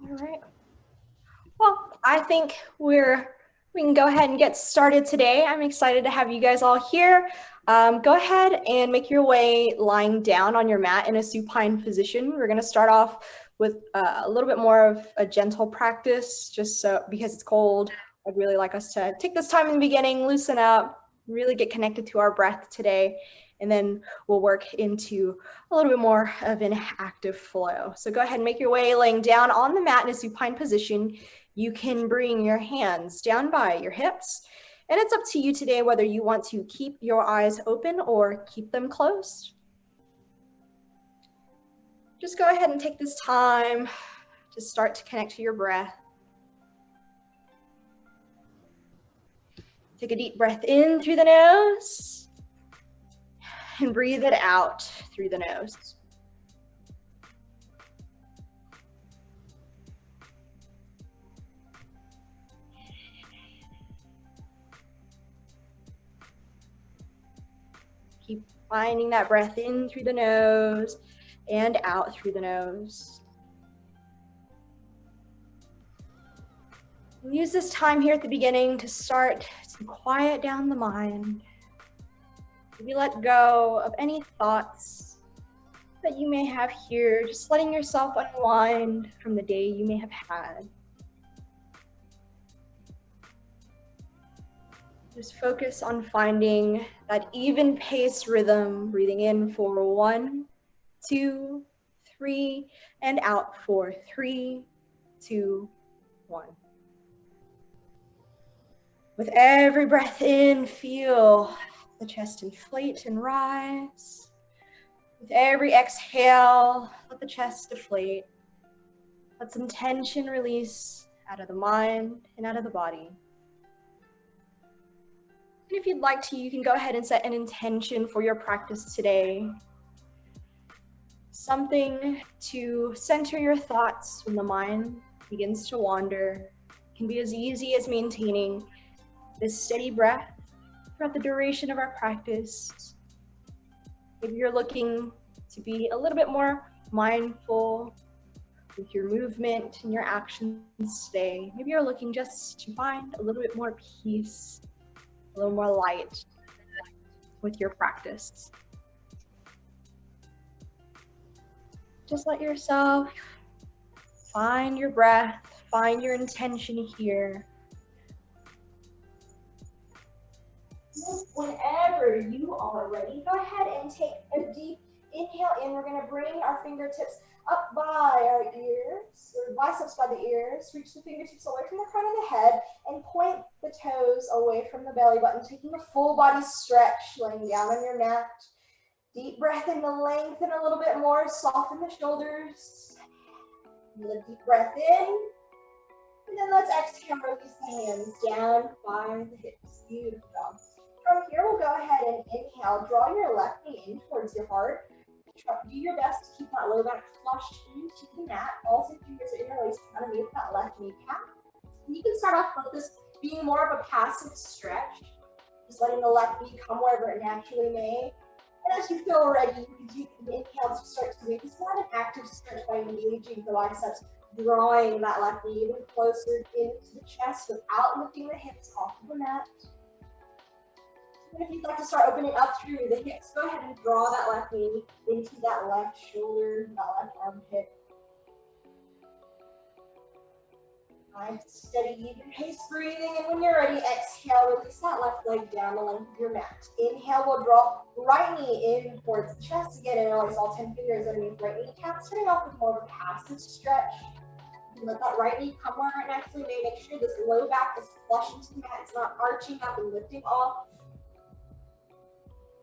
All right. Well, I think we can go ahead and get started today. I'm excited to have you guys all here. Go ahead and make your way lying down on your mat in a supine position. We're going to start off with a little bit more of a gentle practice, just so because it's cold. I'd really like us to take this time in the beginning, loosen up, really get connected to our breath today, and then we'll work into a little bit more of an active flow. So go ahead and make your way laying down on the mat in a supine position. You can bring your hands down by your hips, and it's up to you today whether you want to keep your eyes open or keep them closed. Just go ahead and take this time to start to connect to your breath. Take a deep breath in through the nose and breathe it out through the nose. Keep finding that breath in through the nose and out through the nose. Use this time here at the beginning to start to quiet down the mind. Maybe let go of any thoughts that you may have here, just letting yourself unwind from the day you may have had. Just focus on finding that even pace rhythm, breathing in for 1, 2, 3, and out for 3, 2, 1. With every breath in, feel the chest inflate and rise. With every exhale, let the chest deflate. Let some tension release out of the mind and out of the body. And if you'd like to, you can go ahead and set an intention for your practice today. Something to center your thoughts when the mind begins to wander. It can be as easy as maintaining this steady breath throughout the duration of our practice. If you're looking to be a little bit more mindful with your movement and your actions today, maybe you're looking just to find a little bit more peace, a little more light with your practice. Just let yourself find your breath, find your intention here. Whenever you are ready, go ahead and take a deep inhale in. We're going to bring our fingertips up by our ears, or biceps by the ears. Reach the fingertips away from the crown of the head and point the toes away from the belly button, taking a full body stretch, laying down on your mat. Deep breath in, the lengthen a little bit more, soften the shoulders. Another deep breath in. And then let's exhale, release the hands down by the hips. Beautiful. From here, we'll go ahead and inhale. Draw your left knee in towards your heart. Do your best to keep that low back flushed into the mat. All 6 fingers are interlaced underneath that left kneecap. You can start off with this being more of a passive stretch, just letting the left knee come wherever it naturally may. And as you feel ready, you can take an inhale to start to make this more of an active stretch by engaging the biceps, drawing that left knee even closer into the chest without lifting the hips off of the mat. And if you'd like to start opening up through the hips, go ahead and draw that left knee into that left shoulder, that left armpit. Nice, steady, even pace breathing. And when you're ready, exhale, release that left leg down the length of your mat. Inhale, we'll draw right knee in towards the chest. Again, interlace all 10 fingers underneath right kneecap, starting off with more of a passive stretch. Let that right knee come where it naturally may. Make sure this low back is flush into the mat. It's not arching up and lifting off.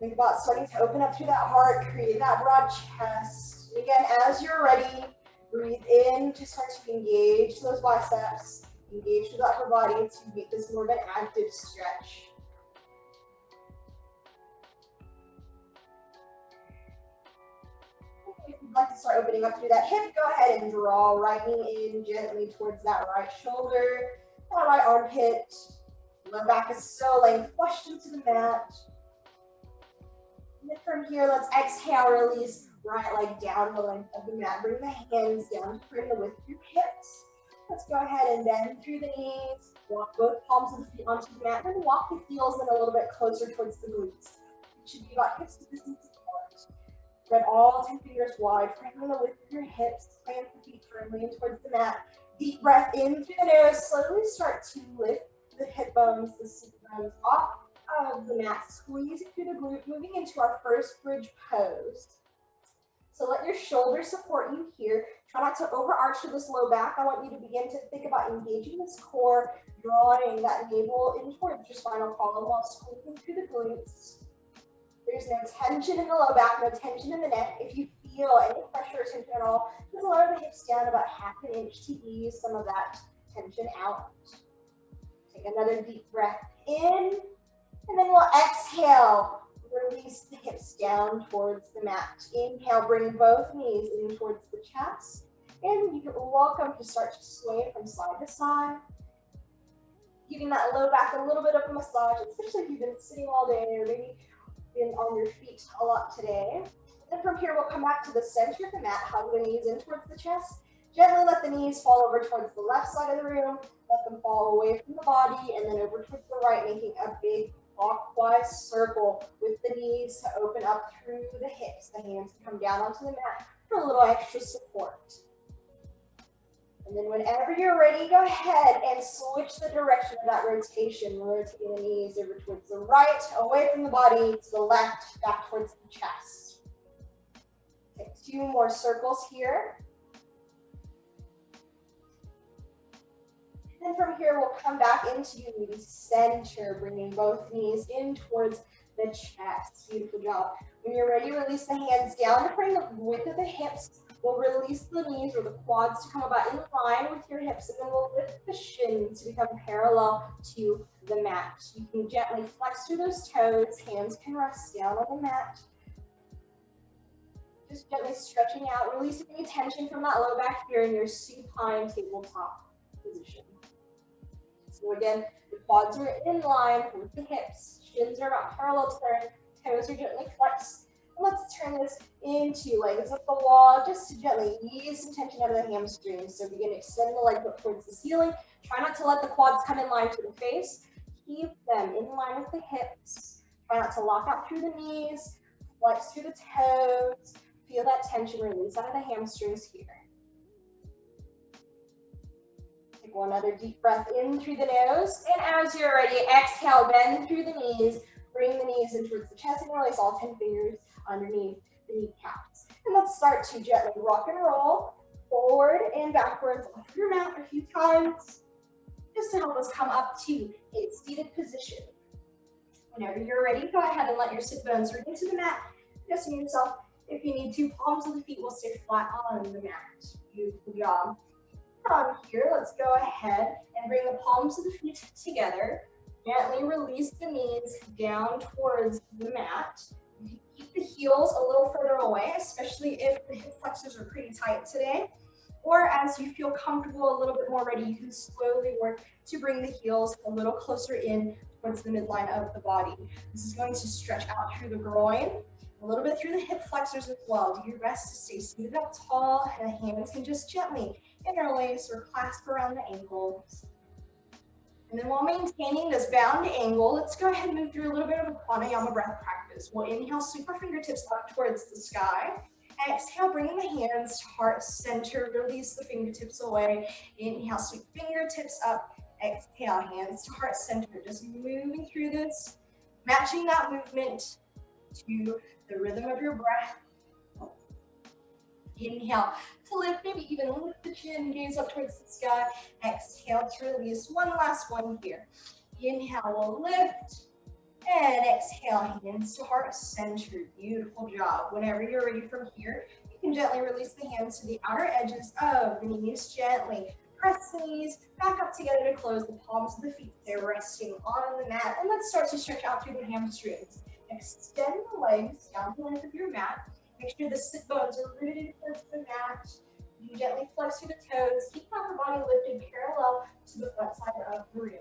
Think about starting to open up through that heart, create that broad chest. Again, as you're ready, breathe in to start to engage those biceps, engage through the upper body to make this more of an active stretch. If you'd like to start opening up through that hip, go ahead and draw right knee in gently towards that right shoulder, that right armpit. Low back is still laying flushed into the mat. And then from here, let's exhale, release right leg down the length of the mat. Bring the hands down to bring the width of your hips. Let's go ahead and bend through the knees. Walk both palms of the feet onto the mat, and walk the heels in a little bit closer towards the glutes. It should be about hips distance apart. Spread all 10 fingers wide, framing the width of your hips. Plant the feet firmly in towards the mat. Deep breath in through the nose. Slowly start to lift the hip bones, the sit bones off of the mat. Squeeze through the glute, moving into our first bridge pose. So let your shoulders support you here. Try not to overarch to this low back. I want you to begin to think about engaging this core, drawing that navel in towards your spinal column while squeezing through the glutes. There's no tension in the low back, no tension in the neck. If you feel any pressure or tension at all, just lower the hips down about ½ an inch to ease some of that tension out. Take another deep breath in, and then we'll exhale. Release the hips down towards the mat. Inhale, bring both knees in towards the chest. And you're welcome to start to sway from side to side. Giving that low back a little bit of a massage, especially if you've been sitting all day or maybe been on your feet a lot today. Then from here, we'll come back to the center of the mat, hug the knees in towards the chest. Gently let the knees fall over towards the left side of the room. Let them fall away from the body and then over towards the right, making a big clockwise circle with the knees to open up through the hips. The hands come down onto the mat for a little extra support. And then whenever you're ready, go ahead and switch the direction of that rotation. Rotating the knees over towards the right, away from the body, to the left, back towards the chest. Take 2 more circles here. And from here, we'll come back into the center, bringing both knees in towards the chest. Beautiful job. When you're ready, release the hands down to bring the width of the hips. We'll release the knees or the quads to come about in line with your hips, and then we'll lift the shins to become parallel to the mat. You can gently flex through those toes. Hands can rest down on the mat. Just gently stretching out, releasing any tension from that low back here in your supine tabletop position. So again, the quads are in line with the hips. Shins are about parallel to their toes are gently flexed. And let's turn this into legs up the wall, just to gently ease some tension out of the hamstrings. So begin to extend the legs up towards the ceiling. Try not to let the quads come in line to the face. Keep them in line with the hips. Try not to lock out through the knees. Flex through the toes. Feel that tension release out of the hamstrings here. Take one other deep breath in through the nose. And as you're ready, exhale, bend through the knees. Bring the knees in towards the chest and release all 10 fingers underneath the kneecaps. And let's start to gently rock and roll forward and backwards off your mat a few times, just to help us come up to a seated position. Whenever you're ready, go ahead and let your sit bones root into the mat. Adjusting yourself. If you need to, palms of the feet will stay flat on the mat. Beautiful job. From here, let's go ahead and bring the palms of the feet together. Gently release the knees down towards the mat. You can keep the heels a little further away, especially if the hip flexors are pretty tight today. Or as you feel comfortable, a little bit more ready, you can slowly work to bring the heels a little closer in towards the midline of the body. This is going to stretch out through the groin, a little bit through the hip flexors as well. Do your best to stay seated up tall, and the hands can just gently interlace or clasp around the ankles. And then while maintaining this bound angle, let's go ahead and move through a little bit of a pranayama breath practice. We'll inhale, sweep our fingertips up towards the sky. Exhale, bringing the hands to heart center, release the fingertips away. Inhale, sweep fingertips up. Exhale, hands to heart center. Just moving through this, matching that movement to the rhythm of your breath. Inhale to lift, maybe even lift the chin, gaze up towards the sky. Exhale to release. One last one here. Inhale, we'll lift. And exhale, hands to heart center. Beautiful job. Whenever you're ready from here, you can gently release the hands to the outer edges of the knees. Gently press the knees back up together to close the palms of the feet. They're resting on the mat. And let's start to stretch out through the hamstrings. Extend the legs down the length of your mat. Make sure the sit bones are rooted towards the mat. You gently flex through the toes. Keep the upper body lifted parallel to the front side of the room.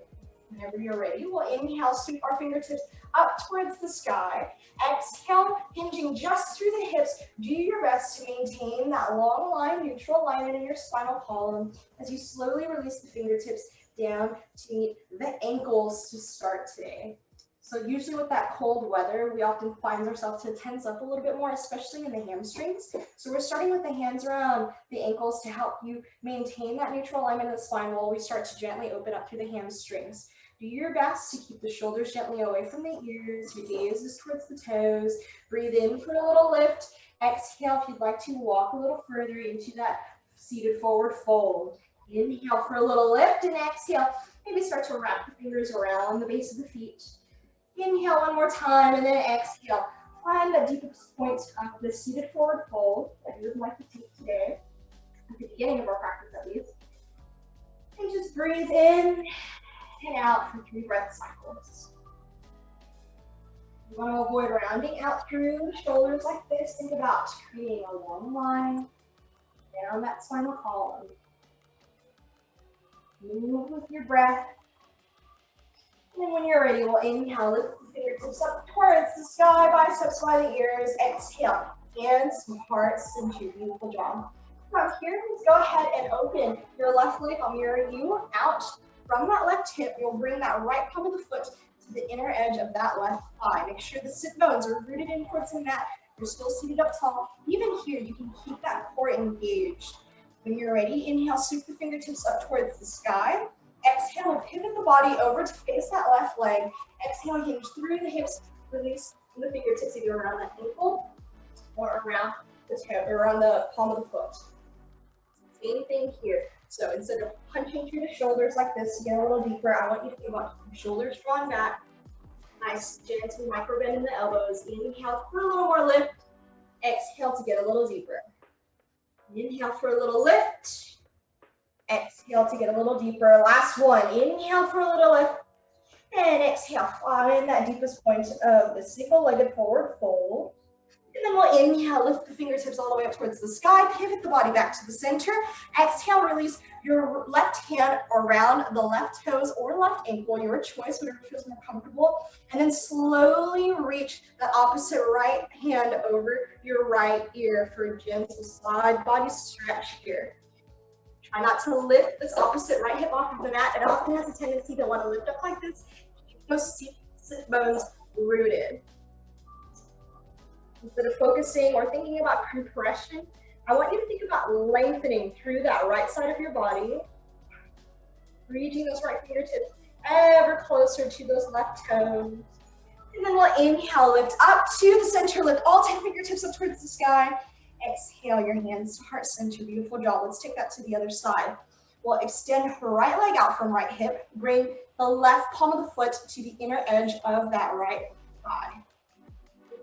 Whenever you're ready, we'll inhale, sweep our fingertips up towards the sky. Exhale, hinging just through the hips. Do your best to maintain that long line, neutral alignment in your spinal column as you slowly release the fingertips down to meet the ankles to start today. So usually with that cold weather, we often find ourselves to tense up a little bit more, especially in the hamstrings. So we're starting with the hands around the ankles to help you maintain that neutral alignment of the spine while we start to gently open up through the hamstrings. Do your best to keep the shoulders gently away from the ears. Your gaze is towards the toes. Breathe in for a little lift. Exhale if you'd like to walk a little further into that seated forward fold. Inhale for a little lift and exhale. Maybe start to wrap the fingers around the base of the feet. Inhale one more time and then exhale. Find the deepest point of the seated forward fold that you would like to take today, at the beginning of our practice at least. And just breathe in and out for 3 breath cycles. You want to avoid rounding out through the shoulders like this. Think about creating a long line down that spinal column. Move with your breath. And then when you're ready, we'll inhale, lift the fingertips up towards the sky, biceps by the ears. Exhale, hands to heart, center, beautiful job. From here, let's go ahead and open your left leg. I'll mirror you out from that left hip. You'll bring that right palm of the foot to the inner edge of that left thigh. Make sure the sit bones are rooted in towards the mat. You're still seated up tall. Even here, you can keep that core engaged. When you're ready, inhale, sweep the fingertips up towards the sky. Exhale, pivot the body over to face that left leg. Exhale, hinge through the hips, release the fingertips either around the ankle or around the toe, or around the palm of the foot. Same thing here. So instead of punching through the shoulders like this to get a little deeper, I want you to think about your shoulders drawn back. Nice, gentle micro bend in the elbows. Inhale for a little more lift. Exhale to get a little deeper. Inhale for a little lift. Exhale to get a little deeper. Last one. Inhale for a little lift. And exhale. Find that deepest point of the single-legged forward fold. And then we'll inhale, lift the fingertips all the way up towards the sky. Pivot the body back to the center. Exhale, release your left hand around the left toes or left ankle, your choice, whatever feels more comfortable. And then slowly reach the opposite right hand over your right ear for a gentle side body stretch here. Try not to lift this opposite right hip off of the mat. It often has a tendency to want to lift up like this. Keep those sit bones rooted. Instead of focusing or thinking about compression, I want you to think about lengthening through that right side of your body, reaching those right fingertips ever closer to those left toes. And then we'll inhale, lift up to the center, lift all 10 fingertips up towards the sky. Exhale, your hands to heart center, beautiful job. Let's take that to the other side. We'll extend her right leg out from right hip. Bring the left palm of the foot to the inner edge of that right thigh.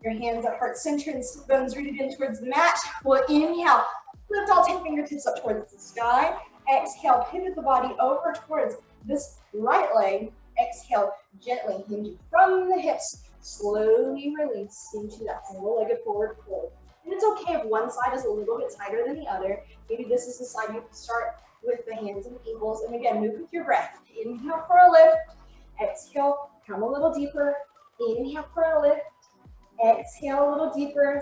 Your hands at heart center and sit bones rooted in towards the mat. We'll inhale, lift all 10 fingertips up towards the sky. Exhale, pivot the body over towards this right leg. Exhale, gently hinge from the hips. Slowly release into that single-legged forward fold. And it's okay if one side is a little bit tighter than the other. Maybe this is the side you start with the hands and ankles. And again, move with your breath. Inhale for a lift. Exhale, come a little deeper. Inhale for a lift. Exhale a little deeper.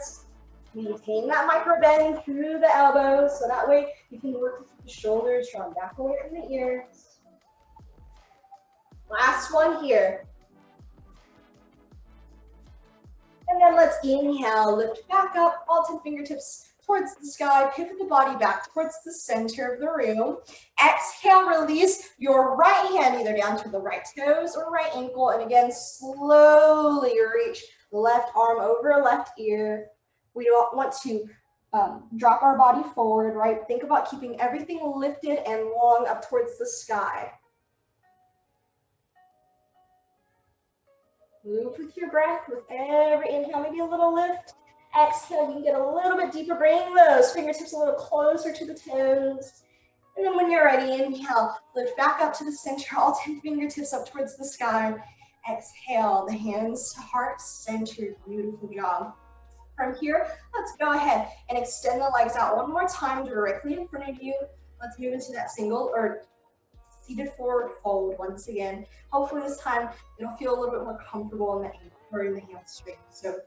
Maintain that micro bend through the elbows, so that way you can work to keep the shoulders drawn back away from the ears. Last one here. And then let's inhale, lift back up, all 10 fingertips towards the sky, pivot the body back towards the center of the room. Exhale, release your right hand either down to the right toes or right ankle, and again, slowly reach left arm over left ear. We don't want to drop our body forward, right? Think about keeping everything lifted and long up towards the sky. Move with your breath. With every inhale, maybe a little lift. Exhale, you can get a little bit deeper. Bring those fingertips a little closer to the toes. And then when you're ready, inhale, lift back up to the center, all 10 fingertips up towards the sky. Exhale, the hands to heart center. Beautiful job. From here, let's go ahead and extend the legs out one more time directly in front of you. Let's move into that single or seated forward fold once again. Hopefully this time it'll feel a little bit more comfortable in the ankle. Burn the hands straight. So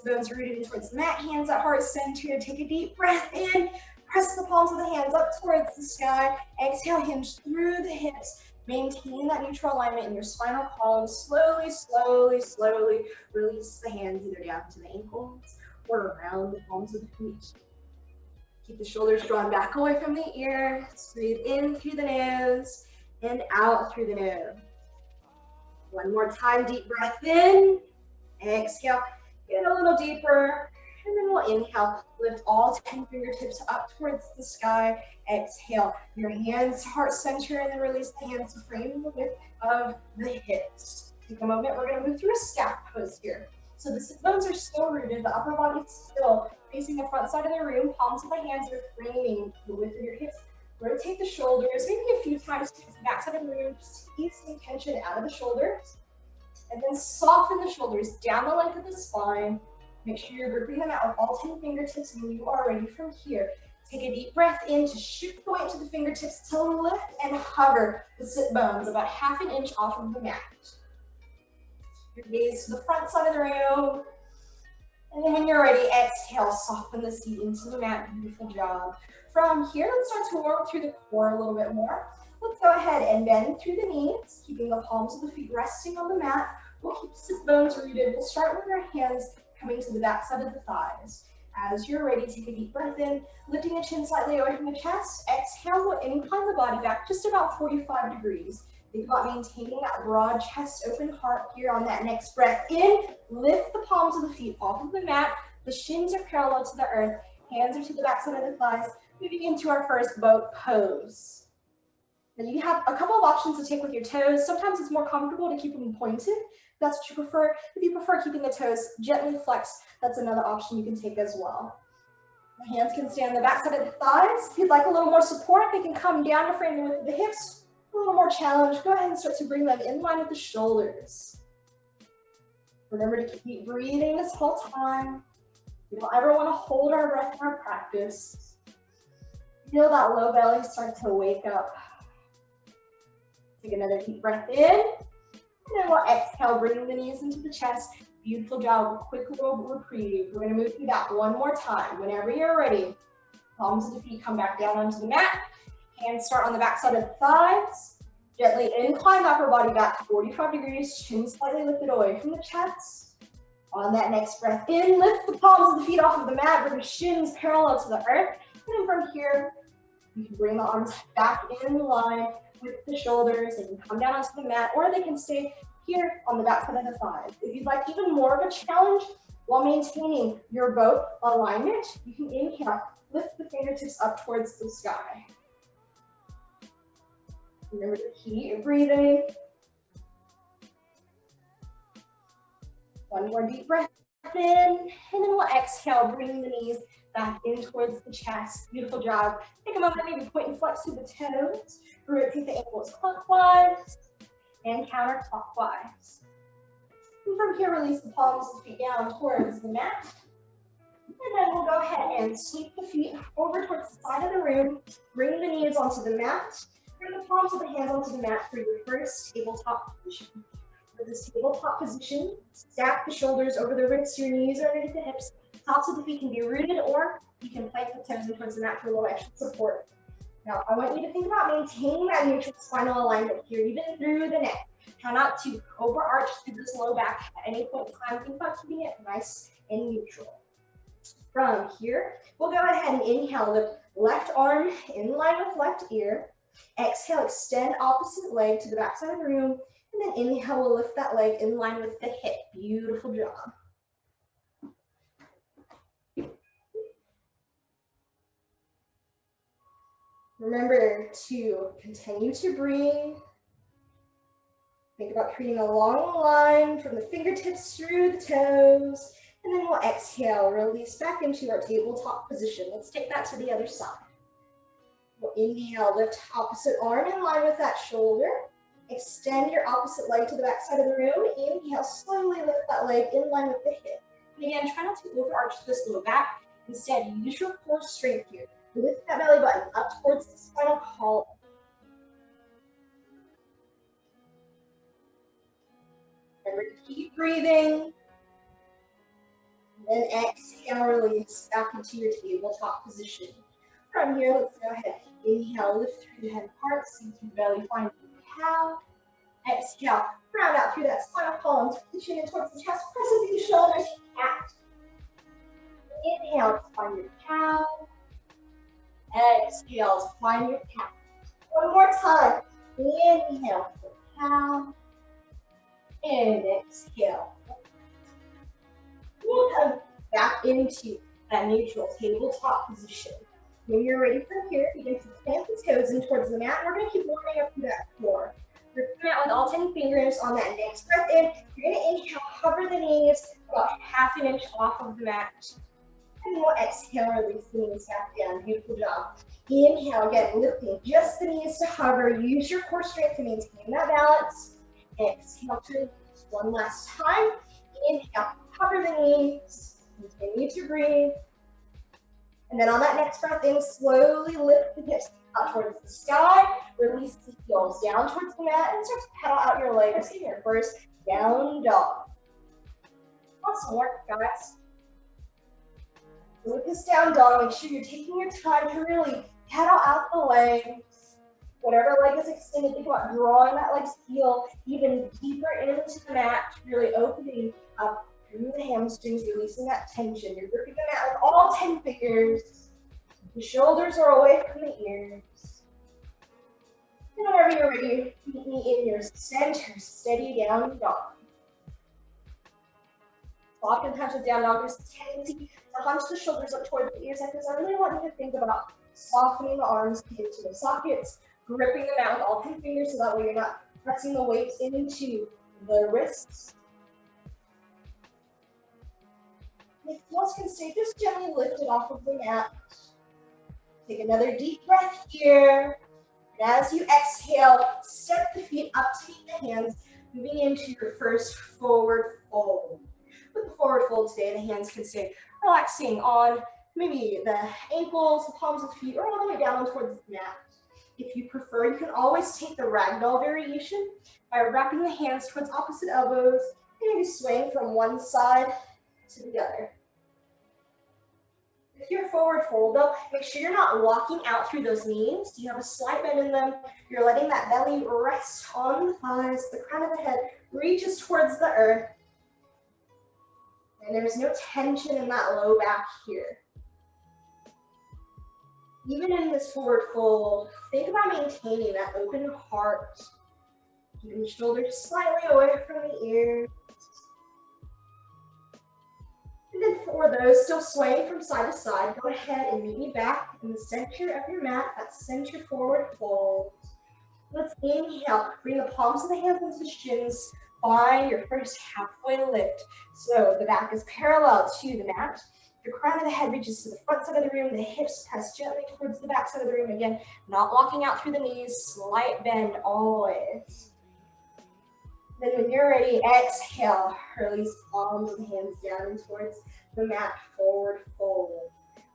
bones rooted towards the mat, hands at heart center. Take a deep breath in. Press the palms of the hands up towards the sky. Exhale, hinge through the hips. Maintain that neutral alignment in your spinal column. Slowly, slowly, slowly release the hands either down to the ankles or around the palms of the feet. Keep the shoulders drawn back away from the ears. Breathe in through the nose and out through the nose. One more time, deep breath in. Exhale, get a little deeper. And then we'll inhale, lift all 10 fingertips up towards the sky. Exhale, your hands heart center, and then release the hands to frame the width of the hips. Take a moment, we're gonna move through a stack pose here. So the sit bones are still rooted, the upper body is still facing the front side of the room, palms of the hands are framing the width of your hips. Rotate the shoulders, maybe a few times to the back side of the room, just to ease some tension out of the shoulders. And then soften the shoulders down the length of the spine. Make sure you're gripping them out with all 10 fingertips, and when you are ready from here, take a deep breath in to shift the weight to the fingertips to lift and hover the sit bones about ½ an inch off of the mat. Your gaze to the front side of the room. And then when you're ready, exhale, soften the seat into the mat. Beautiful job. From here, let's start to work through the core a little bit more. Let's go ahead and bend through the knees, keeping the palms of the feet resting on the mat. We'll keep sit bones rooted. We'll start with our hands coming to the back side of the thighs. As you're ready, take a deep breath in, lifting the chin slightly away from the chest. Exhale, we'll incline the body back just about 45 degrees. Think about maintaining that broad chest, open heart here on that next breath in. Lift the palms of the feet off of the mat. The shins are parallel to the earth. Hands are to the back side of the thighs. Moving into our first boat pose. Now you have a couple of options to take with your toes. Sometimes it's more comfortable to keep them pointed. If that's what you prefer. If you prefer keeping the toes gently flexed, that's another option you can take as well. The hands can stay on the back side of the thighs. If you'd like a little more support, they can come down to frame the width of the hips. A little more challenge, go ahead and start to bring them in line with the shoulders. Remember to keep breathing this whole time. We don't ever want to hold our breath in our practice. Feel that low belly start to wake up. Take another deep breath in. And then we'll exhale, bring the knees into the chest. Beautiful job, quick little reprieve. We're gonna move through that one more time. Whenever you're ready, palms of the feet come back down onto the mat. Hands start on the back side of the thighs. Gently incline the upper body back 45 degrees, chin slightly lifted away from the chest. On that next breath in, lift the palms of the feet off of the mat, bring the shins parallel to the earth. And then from here, you can bring the arms back in line with the shoulders. They can come down onto the mat, or they can stay here on the back side of the thighs. If you'd like even more of a challenge while maintaining your boat alignment, you can inhale, lift the fingertips up towards the sky. Remember to keep breathing. One more deep breath in, and then we'll exhale, bringing the knees back in towards the chest. Beautiful job. Take a moment, maybe point and flex through the toes. Rotate the ankles clockwise and counterclockwise. And from here, release the palms of the feet down towards the mat. And then we'll go ahead and sweep the feet over towards the side of the room. Bring the knees onto the mat. Bring the palms of the hands onto the mat for your first tabletop position. For this tabletop position, stack the shoulders over the wrists, your knees are underneath the hips. Tops of the feet can be rooted, or you can plank the toes in towards the mat for a little extra support. Now, I want you to think about maintaining that neutral spinal alignment here, even through the neck. Try not to overarch through this low back at any point in time. Think about keeping it nice and neutral. From here, we'll go ahead and inhale, lift left arm in line with left ear. Exhale, extend opposite leg to the back side of the room. And then inhale, we'll lift that leg in line with the hip. Beautiful job. Remember to continue to breathe. Think about creating a long line from the fingertips through the toes. And then we'll exhale, release back into our tabletop position. Let's take that to the other side. We'll inhale, lift opposite arm in line with that shoulder. Extend your opposite leg to the back side of the room. Inhale, slowly lift that leg in line with the hip. And again, try not to overarch this low back. Instead, use your core strength here. Lift that belly button up towards the spinal column. Remember to keep breathing. Then exhale, release back into your tabletop position. From here, let's go ahead. Inhale, lift through the head part, sink through the belly, find your cow. Exhale, round out through that spinal column, tuck the chin in towards the chest, press into your shoulders, cat. Inhale to find your cow. Exhale to find your cat. One more time. Inhale for cow. And exhale. We'll come back into that neutral tabletop position. When you're ready from here, begin to plant the toes in towards the mat. We're going to keep warming up through that core. Grip the mat with all 10 fingers on that next breath in. You're going to inhale, hover the knees about half an inch off of the mat. And we'll exhale, release the knees back down. Beautiful job. Inhale, again, lifting just the knees to hover. Use your core strength to maintain that balance. Exhale to release one last time. Inhale, hover the knees. Continue to breathe. And then on that next breath in, slowly lift the hips up towards the sky. Release the heels down towards the mat and start to pedal out your legs in your first down dog. Awesome work, guys. With this down dog, make sure you're taking your time to really pedal out the legs. Whatever leg is extended, think about drawing that leg's heel even deeper into the mat, really opening up through the hamstrings, releasing that tension. You're gripping the mat with all 10 fingers. The shoulders are away from the ears. And whenever you're ready, meet me in your center, steady down dog. Oftentimes with down dog, there's a tendency to hunch the shoulders up toward the ears like this. I really want you to think about softening the arms into the sockets, gripping the mat with all 10 fingers so that way you're not pressing the weights into the wrists. The heels can stay just gently lifted off of the mat. Take another deep breath here. And as you exhale, step the feet up to meet the hands, moving into your first forward fold. With the forward fold today, the hands can stay relaxing on maybe the ankles, the palms of the feet, or all the way down towards the mat. If you prefer, you can always take the ragdoll variation by wrapping the hands towards opposite elbows and maybe swaying from one side to the other. If you're forward fold though, make sure you're not walking out through those knees. You have a slight bend in them. You're letting that belly rest on the thighs. The crown of the head reaches towards the earth. And there's no tension in that low back here. Even in this forward fold, think about maintaining that open heart. Keeping the shoulders slightly away from the ears. And then for those still swaying from side to side, go ahead and meet me back in the center of your mat, that center forward fold. Let's inhale, bring the palms of the hands into the shins, find your first halfway lift. So the back is parallel to the mat. The crown of the head reaches to the front side of the room, the hips press gently towards the back side of the room. Again, not walking out through the knees, slight bend always. Then when you're ready, exhale, release palms of the hands down towards the mat, forward fold.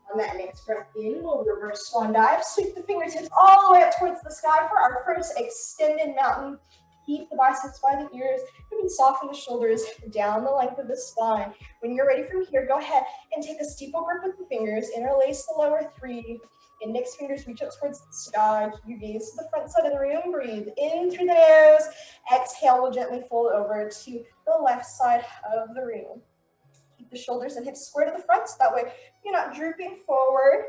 On that next breath in, we'll reverse swan dive, sweep the fingertips all the way up towards the sky for our first extended mountain. Keep the biceps by the ears, maybe soften the shoulders down the length of the spine. When you're ready from here, go ahead and take a steeple grip with the fingers, interlace the lower three. Index fingers reach up towards the sky. Keep your gaze to the front side of the room. Breathe in through the nose. Exhale, we'll gently fold over to the left side of the room. Keep the shoulders and hips square to the front, so that way you're not drooping forward.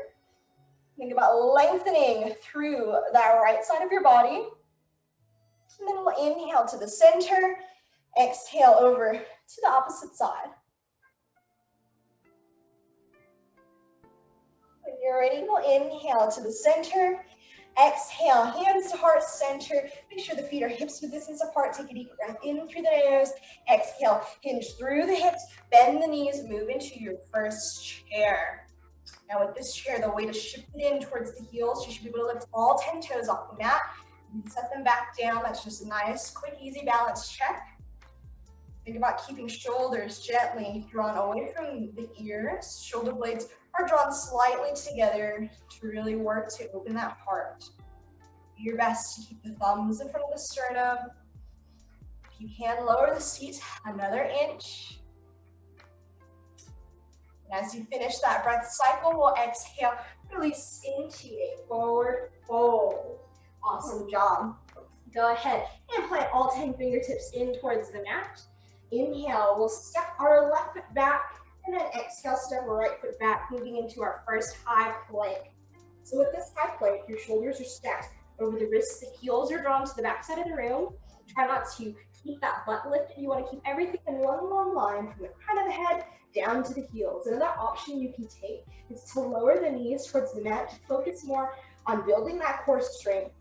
Think about lengthening through that right side of your body. And then we'll inhale to the center. Exhale over to the opposite side. When you're ready, we'll inhale to the center. Exhale, hands to heart center. Make sure the feet are hips width distance apart. Take a deep breath in through the nose. Exhale, hinge through the hips, bend the knees, move into your first chair. Now with this chair, the weight is shifted in towards the heels. You should be able to lift all 10 toes off the mat. You can set them back down. That's just a nice, quick, easy balance check. Think about keeping shoulders gently drawn away from the ears. Shoulder blades are drawn slightly together to really work to open that heart. Do your best to keep the thumbs in front of the sternum. If you can, lower the seat another inch. And as you finish that breath cycle, we'll exhale, release into a forward fold. Awesome job. Go ahead and plant all 10 fingertips in towards the mat. Inhale, we'll step our left foot back, and then exhale, step our right foot back, moving into our first high plank. So with this high plank, your shoulders are stacked over the wrists, the heels are drawn to the back side of the room. Try not to keep that butt lifted. You want to keep everything in one long line from the crown of the head down to the heels. Another option you can take is to lower the knees towards the mat, to focus more on building that core strength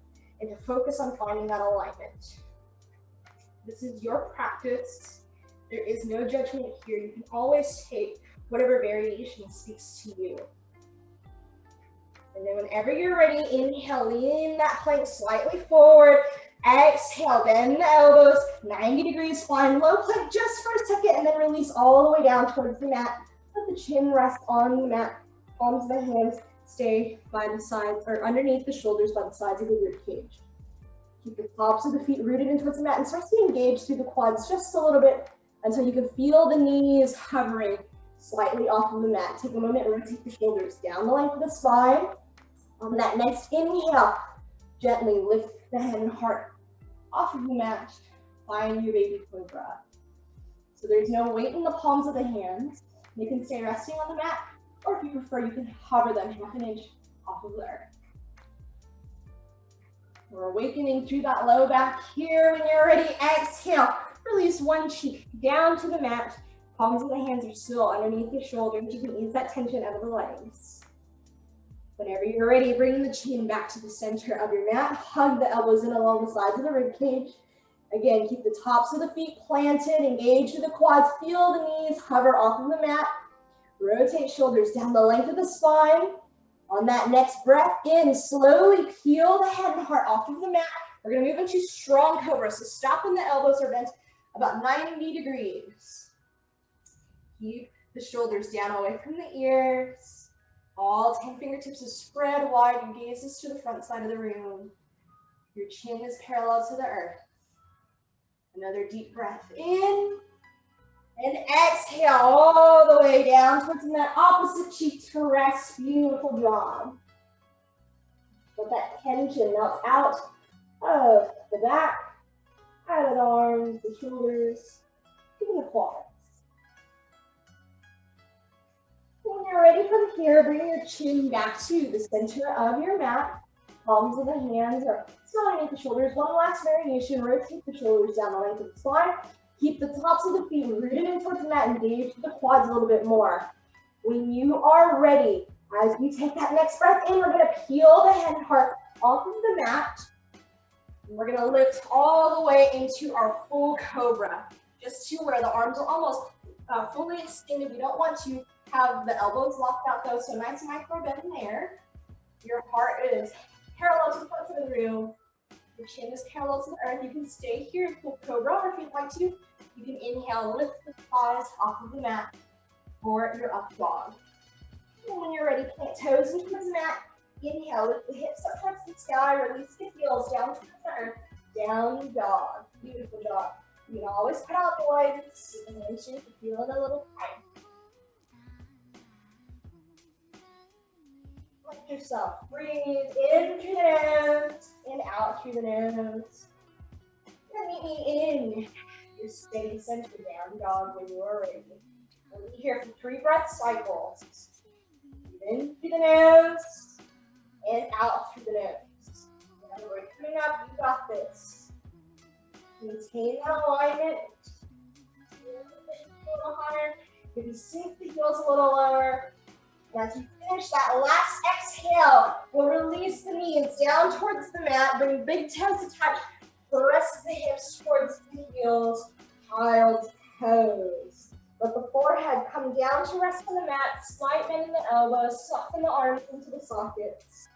and to focus on finding that alignment. This is your practice. There is no judgment here. You can always take whatever variation speaks to you. And then whenever you're ready, inhale, lean that plank slightly forward. Exhale, bend the elbows, 90 degrees, spine low plank just for a second, and then release all the way down towards the mat. Let the chin rest on the mat. Palms of the hands stay by the sides, or underneath the shoulders by the sides of the rib cage. Keep the tops of the feet rooted in towards the mat and start to engage through the quads just a little bit until you can feel the knees hovering slightly off of the mat. Take a moment and rotate the shoulders down the length of the spine. On that next inhale, gently lift the head and heart off of the mat. Find your baby cobra. So there's no weight in the palms of the hands. They can stay resting on the mat, or if you prefer, you can hover them half an inch off of the earth. We're awakening through that low back here. When you're ready, exhale. Release one cheek down to the mat. Palms of the hands are still underneath the shoulders. You can ease that tension out of the legs. Whenever you're ready, bring the chin back to the center of your mat. Hug the elbows in along the sides of the rib cage. Again, keep the tops of the feet planted. Engage through the quads. Feel the knees hover off of the mat. Rotate shoulders down the length of the spine. On that next breath in, slowly peel the head and heart off of the mat. We're going to move into strong cobra. So stop when the elbows are bent about 90 degrees. Keep the shoulders down away from the ears. All 10 fingertips are spread wide. Your gaze is to the front side of the room. Your chin is parallel to the earth. Another deep breath in. And exhale all the way down towards that opposite cheek to rest. Beautiful job. Let that tension melt out of the back, out of the arms, the shoulders, even the quads. When you're ready from here, bring your chin back to the center of your mat. Palms of the hands are still underneath the shoulders. One last variation, rotate the shoulders down the length of the spine. Keep the tops of the feet rooted in towards the mat, engage the quads a little bit more. When you are ready, as we take that next breath in, we're gonna peel the head and heart off of the mat. And we're gonna lift all the way into our full cobra, just to where the arms are almost fully extended. We don't want to have the elbows locked out though, so nice micro bend there. Your heart is parallel to the front of the room. Your chin is parallel to the earth. You can stay here in full cobra, or if you'd like to, you can inhale, lift the thighs off of the mat for your up dog. And when you're ready, plant toes into the mat. Inhale, lift the hips up towards the sky, release the heels down towards the earth, down dog. Beautiful job. You can always put out the legs, and make sure you're feeling a little tight. Let yourself breathe in through the nose and out through the nose. And meet me in your steady center down dog when you are ready. We'll be here for 3 breath cycles. Breathe in through the nose and out through the nose. And we're coming up, you got this. Maintain that alignment. A little higher. You can sink the heels a little lower. And as you finish that last exhale, we'll release the knees down towards the mat. Bring big toes to touch. Press the hips towards the heels. Child's pose. Let the forehead come down to rest on the mat. Slight bend in the elbows. Soften the arms into the sockets.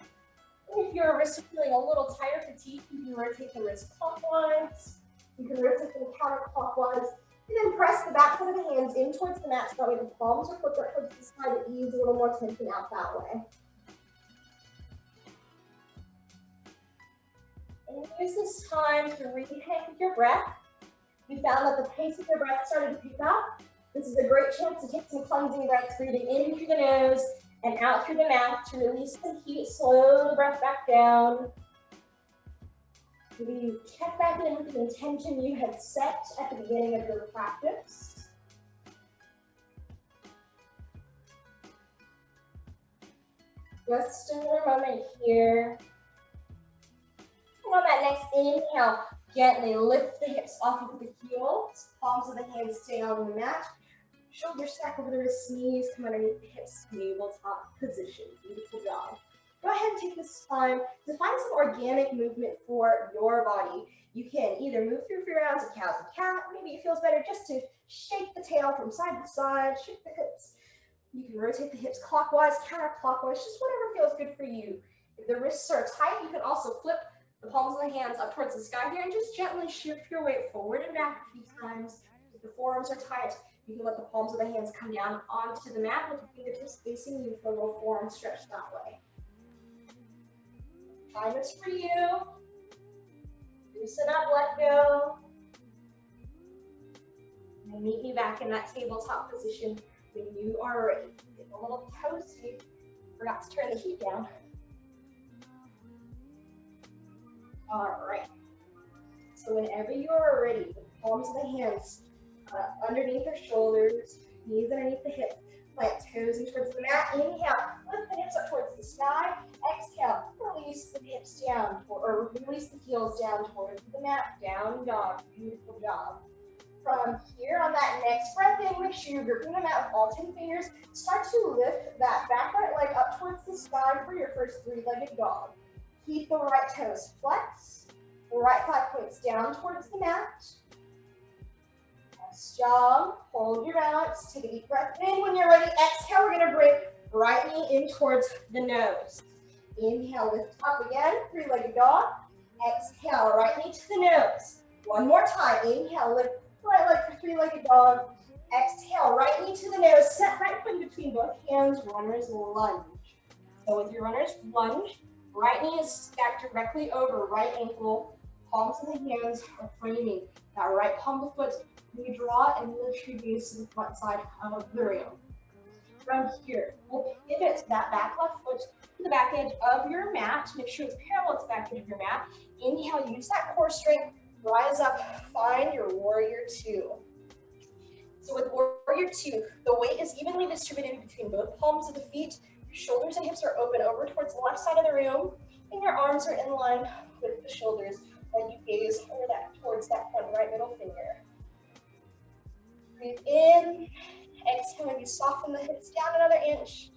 And if your wrists are feeling a little tight or fatigued, you can rotate the wrist clockwise. You can rotate them counterclockwise. And then press the back of the hands in towards the mat so that way the palms are flipped up towards the side to ease a little more tension out that way. And use this time to reconnect with your breath. We found that the pace of your breath started to pick up. This is a great chance to take some cleansing breaths, breathing in through the nose and out through the mouth to release the heat. Slow the breath back down. Maybe you check back in with the intention you had set at the beginning of your practice. Just another moment here. And on that next inhale, gently lift the hips off of the heels, palms of the hands stay on the mat. Shoulders stack over the wrists, knees come underneath the hips, tabletop position. Beautiful job. Go ahead and take this time to find some organic movement for your body. You can either move through your rounds of cow and cat. Maybe it feels better just to shake the tail from side to side, shake the hips. You can rotate the hips clockwise, counterclockwise, just whatever feels good for you. If the wrists are tight, you can also flip the palms of the hands up towards the sky here and just gently shift your weight forward and back a few times. If the forearms are tight, you can let the palms of the hands come down onto the mat with the fingertips facing you for a little forearm stretch that way. Time is for you. Loosen up, let go. And meet me back in that tabletop position when you are ready. Get a little toasty. Forgot to turn the heat down. All right. So whenever you are ready, the palms of the hands underneath their shoulders, knees underneath the hips, plant toes in towards the mat. Inhale, lift the hips up towards the sky. Exhale, release the hips down, or release the heels down towards the mat. Down dog. Beautiful job. From here, on that next breath in, make sure you're gripping the mat with all 10 fingers. Start to lift that back right leg up towards the sky for your first three-legged dog. Keep the right toes flexed. The right thigh points down towards the mat. Nice job. Hold your balance. Take a deep breath in. When you're ready, exhale. We're going to bring right knee in towards the nose. Inhale, lift up again. Three-legged dog. Exhale, right knee to the nose. One more time. Inhale, lift right leg for three-legged dog. Exhale, right knee to the nose. Set right foot in between both hands. Runner's lunge. So with your runner's lunge, right knee is stacked directly over right ankle. Palms of the hands are framing that right palm of the foot. You draw and lift your gaze to the front side of the room. From here, we'll pivot that back left foot to the back edge of your mat. Make sure it's parallel to the back edge of your mat. Inhale, use that core strength. Rise up, find your warrior two. So with warrior two, the weight is evenly distributed between both palms of the feet. Your shoulders and hips are open over towards the left side of the room, and your arms are in line with the shoulders when you gaze over that towards that front right middle finger. Breathe in, exhale, maybe soften the hips down another inch.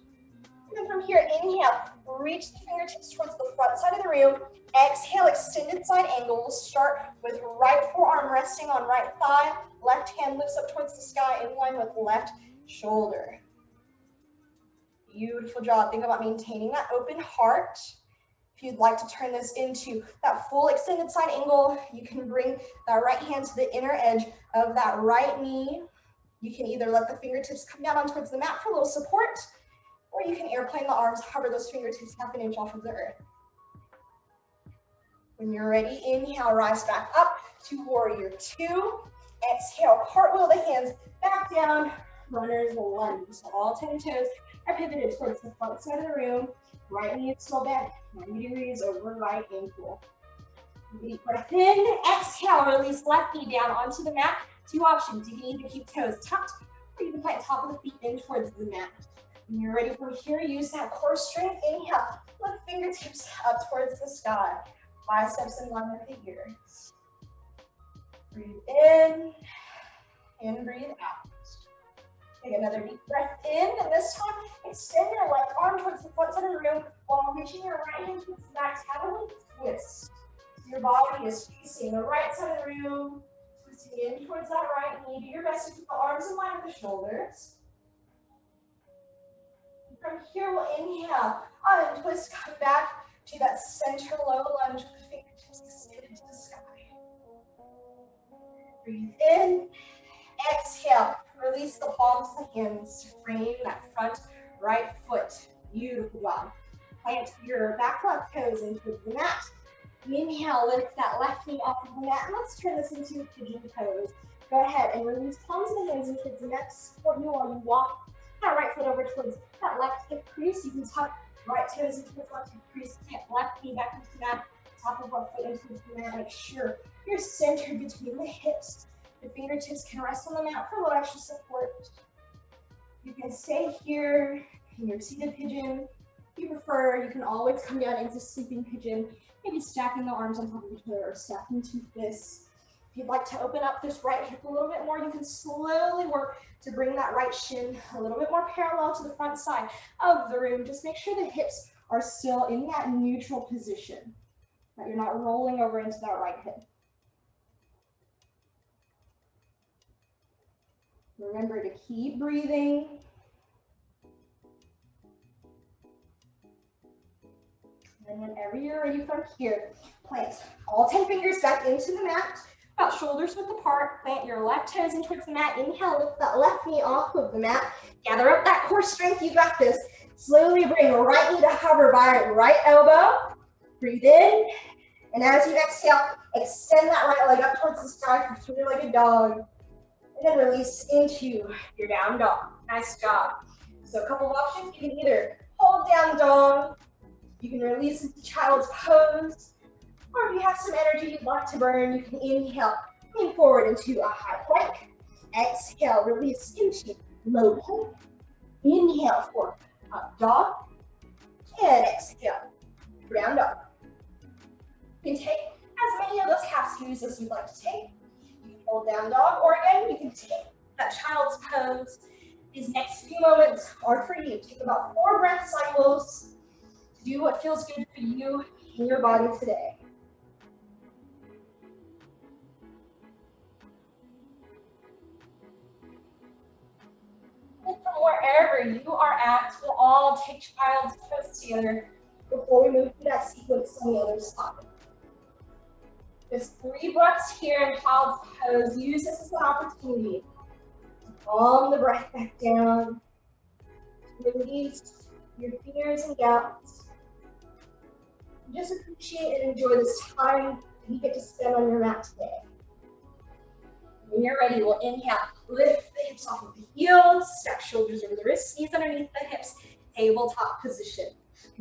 And then from here, inhale, reach the fingertips towards the front side of the room. Exhale, extended side angle. We'll start with right forearm resting on right thigh. Left hand lifts up towards the sky in line with left shoulder. Beautiful job. Think about maintaining that open heart. If you'd like to turn this into that full extended side angle, you can bring that right hand to the inner edge of that right knee. You can either let the fingertips come down on towards the mat for a little support, or you can airplane the arms, hover those fingertips half an inch off of the earth. When you're ready, inhale, rise back up to warrior two. Exhale, cartwheel the hands back down, runner's lunge. So all 10 toes are pivoted towards the front side of the room. Right knee is still bent, 90 degrees over right ankle. Deep breath in, exhale, release left knee down onto the mat. Two options, you can either keep toes tucked, or you can plant top of the feet in towards the mat. When you're ready from here, use that core strength. Inhale, lift fingertips up towards the sky. Biceps in line with the ears. Breathe in and breathe out. Take another deep breath in, and this time extend your left arm towards the front side of the room while reaching your right hand towards the back. Have a little twist. So your body is facing the right side of the room, twisting in towards that right knee. Do your best to keep the arms in line with the shoulders. From here, we'll inhale, and twist, come back to that center low lunge with the fingertips extended to the sky. Breathe in, exhale, release the palms of the hands, frame that front right foot. Beautiful job. Plant your back left toes into the mat. Inhale, lift that left knee off of the mat, and let's turn this into pigeon pose. Go ahead and release palms of the hands into the mat to support you while you walk that right foot over towards that left hip crease. You can tuck right toes into the left hip crease, tip left knee back into the mat, top of left foot into the mat. Make sure you're centered between the hips. The fingertips can rest on the mat for a little extra support. You can stay here in your seated pigeon. If you prefer, you can always come down into sleeping pigeon, maybe stacking the arms on top of each other or stacking two fists. If you'd like to open up this right hip a little bit more, you can slowly work to bring that right shin a little bit more parallel to the front side of the room. Just make sure the hips are still in that neutral position, that you're not rolling over into that right hip. Remember to keep breathing. And whenever you're ready from here, plant all 10 fingers back into the mat, about shoulders width apart. Plant your left toes in towards the mat. Inhale, lift that left knee off of the mat. Gather up that core strength, you got this. Slowly bring right knee to hover by right elbow. Breathe in, and as you exhale, extend that right leg up towards the sky for three-legged dog. And then release into your down dog. Nice job. So a couple of options. You can either hold down dog, you can release into child's pose, or if you have some energy you'd like to burn, you can inhale, lean forward into a high plank. Exhale, release into low plank. Inhale for up dog, and exhale, down dog. You can take as many of those half skews as you'd like to take. Hold down dog, or again, you can take that child's pose. These next few moments are for you. Take about 4 breath cycles to do what feels good for you in your body today. And from wherever you are at, we'll all take child's pose together before we move to that sequence on the other side. Just 3 breaths here in child's pose. Use this as an opportunity to calm the breath back down. Release your fears and doubts. Just appreciate and enjoy this time you get to spend on your mat today. When you're ready, we'll inhale. Lift the hips off of the heels. Stack shoulders over the wrists, knees underneath the hips. Tabletop position.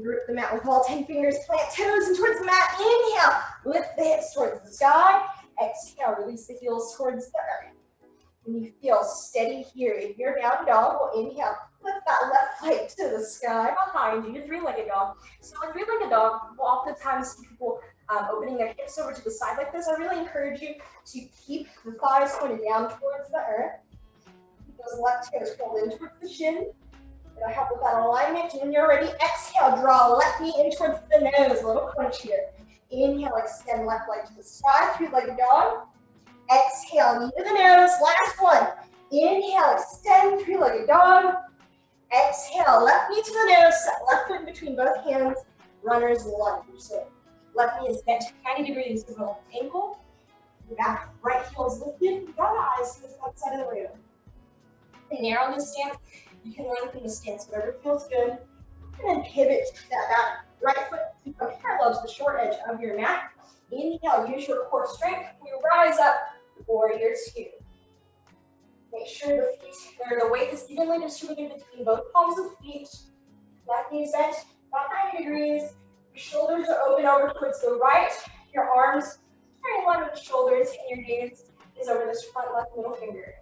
Grip the mat with all 10 fingers, plant toes in towards the mat. Inhale, lift the hips towards the sky. Exhale, release the heels towards the earth. When you feel steady here in your down dog, we'll inhale, lift that left leg to the sky behind you, your three-legged dog. So in three-legged dog, we'll oftentimes see people opening their hips over to the side like this. I really encourage you to keep the thighs pointed down towards the earth. Keep those left toes pulled in towards the shin. It'll help with that alignment. When you're ready, exhale, draw left knee in towards the nose. A little crunch here. Inhale, extend left leg to the sky, three-legged dog. Exhale, knee to the nose. Last one. Inhale, extend, three-legged dog. Exhale, left knee to the nose. Set left foot in between both hands. Runner's lunge. So left knee is bent 90 degrees to the left ankle. Your back right heel is lifted. You got eyes to the front side of the room. And narrow this stance. You can lengthen the stance, whatever feels good. And then pivot that back right foot to come parallel to the short edge of your mat. Inhale, use your core strength. We rise up, warrior 2. Make sure the weight is evenly distributed between both palms of the feet. Left knee is bent about 90 degrees. Your shoulders are open over towards the right. Your arms are in line with the shoulders, and your gaze is over this front left middle finger.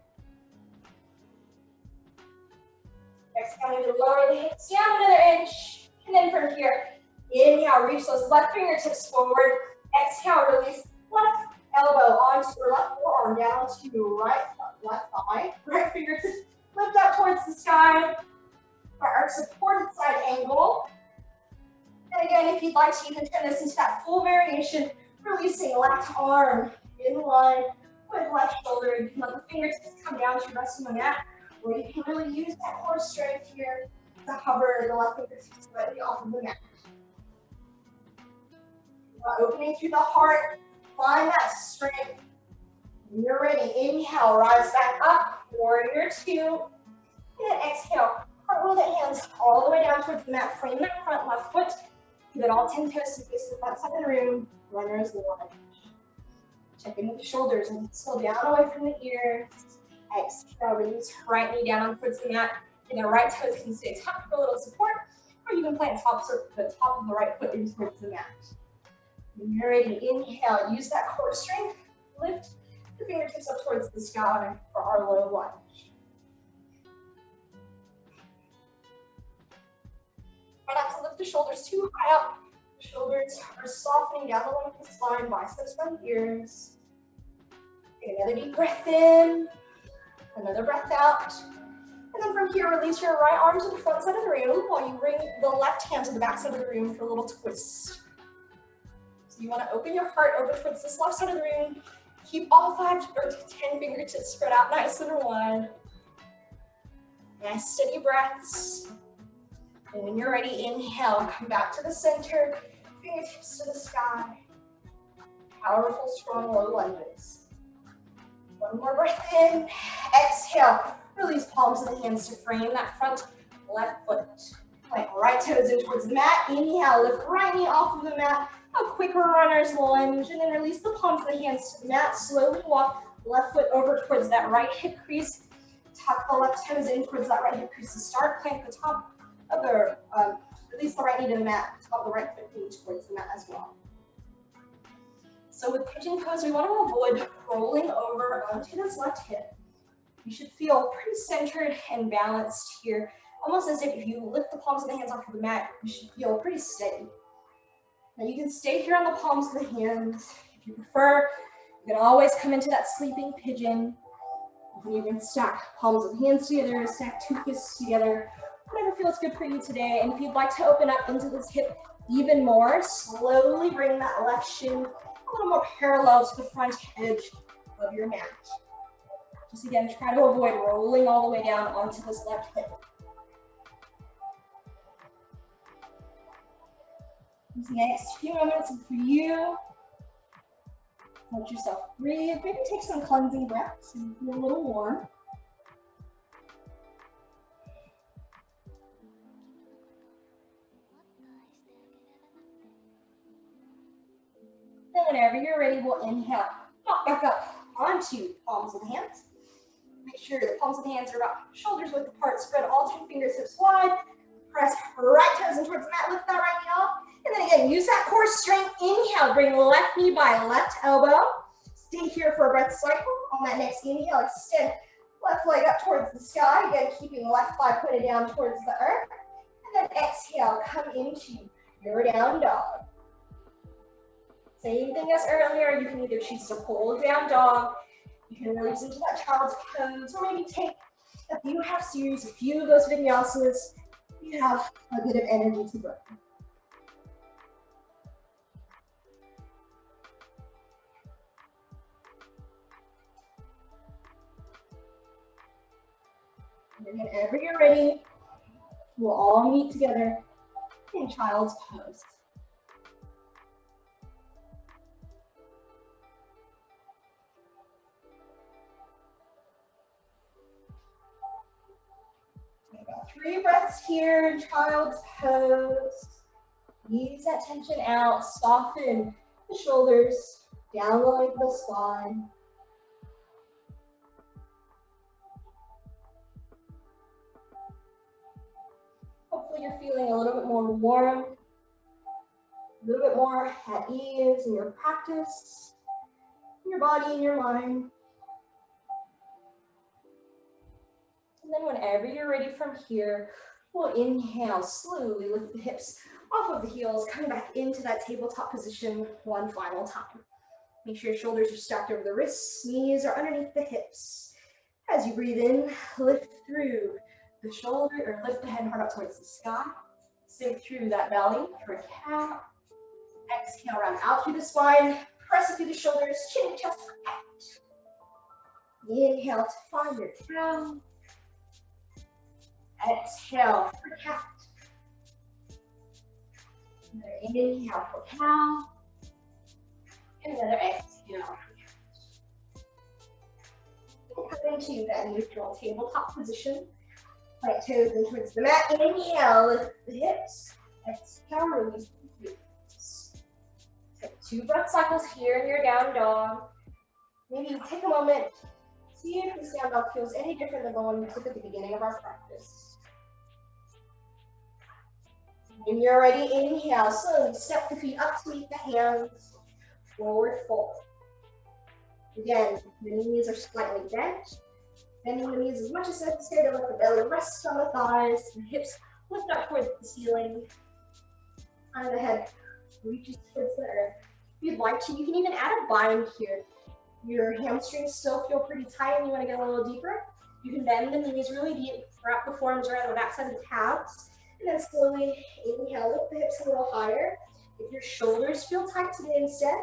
Exhale, maybe lower the hips down another inch. And then from here, inhale, reach those left fingertips forward. Exhale, release left elbow onto your left forearm, down to right left thigh. Right fingertips lift up towards the sky. Our supported side angle. And again, if you'd like to, you can turn this into that full variation, releasing left arm in line with left shoulder. You can let the fingertips come down to rest on the mat. Or you can really use that core strength here to hover the left fingertips slightly off of the mat. Opening through the heart, find that strength. When you're ready, inhale, rise back up, warrior 2. And then exhale, cartwheel the hands all the way down towards the mat. Frame that front left foot. Give it all 10 toes to face the front side of the room. Runner's lunge. Check in with the shoulders and slow down away from the ears. Exhale, release right knee down towards the mat. And the right toes can stay tucked for a little support, or you can plant the top of the right foot in towards the mat. When you're ready, inhale, use that core strength. Lift the fingertips up towards the sky for our low lunge. Try not to lift the shoulders too high up. The shoulders are softening down the length of the spine, biceps from the ears. Take another deep breath in, another breath out. And then from here, release your right arm to the front side of the room while you bring the left hand to the back side of the room for a little twist. So you want to open your heart over towards this left side of the room. Keep all 5 or 10 fingertips spread out nice and wide. Nice steady breaths. And when you're ready, inhale, come back to the center, fingertips to the sky. Powerful, strong, low lunges. One more breath in, exhale. Release palms of the hands to frame that front left foot. Plant right toes in towards the mat. Inhale, lift right knee off of the mat. A quick runner's lunge, and then release the palms of the hands to the mat. Slowly walk left foot over towards that right hip crease. Tuck the left toes in towards that right hip crease to start. Plant the top of the, release the right knee to the mat. Top of the right foot in towards the mat as well. So with pigeon pose, we want to avoid rolling over onto this left hip. You should feel pretty centered and balanced here, almost as if you lift the palms of the hands off of the mat, you should feel pretty steady. Now you can stay here on the palms of the hands. If you prefer, you can always come into that sleeping pigeon. You can stack palms of the hands together, stack 2 fists together, whatever feels good for you today. And if you'd like to open up into this hip even more, slowly bring that left shin a little more parallel to the front edge of your mat. Just again, try to avoid rolling all the way down onto this left hip. These next few moments are for you. Let yourself breathe. Maybe take some cleansing breaths and feel a little warm. Then whenever you're ready, we'll inhale. Pop back up onto palms of the hands. Make sure the palms of the hands are about shoulders width apart. Spread all 10 fingertips wide. Press right toes in towards the mat. Lift that right knee off. And then again, use that core strength. Inhale, bring left knee by left elbow. Stay here for a breath cycle. On that next inhale, extend left leg up towards the sky. Again, keeping left thigh pointed down towards the earth. And then exhale, come into your down dog. Same thing as earlier, you can either choose to pull down dog, you can release into that child's pose, or maybe take a few half series, a few of those vinyasanas. You have a bit of energy to burn. And whenever you're ready, we'll all meet together in child's pose. About 3 breaths here in child's pose. Ease that tension out, soften the shoulders, down the length of the spine. Hopefully you're feeling a little bit more warm, a little bit more at ease in your practice, in your body and your mind. And then whenever you're ready from here, we'll inhale, slowly lift the hips off of the heels, coming back into that tabletop position one final time. Make sure your shoulders are stacked over the wrists, knees are underneath the hips. As you breathe in, lift through the shoulder, or lift the head and heart up towards the sky. Sink through that belly for a cow. Exhale, round out through the spine. Press it through the shoulders, chin to chest for cat. Inhale to find your cow. Exhale for cat. Another inhale for cow. And another exhale for cat. We'll come into that neutral tabletop position. Right toes in towards the mat. Inhale, lift the hips. Exhale, release the glutes. Take 2 breath cycles here in your down dog. Maybe take a moment, see if the stand dog feels any different than the one we took at the beginning of our practice. When you're ready, inhale, slowly step the feet up to meet the hands, forward fold. Again, the knees are slightly bent, bending the knees as much as necessary to let the belly rest on the thighs, and hips lift up towards the ceiling. Crown of the head reaches towards the earth. If you'd like to, you can even add a bind here. Your hamstrings still feel pretty tight and you want to get a little deeper. You can bend the knees really deep, wrap the forearms around the backside of the calves, and then slowly inhale, lift the hips a little higher. If your shoulders feel tight today instead,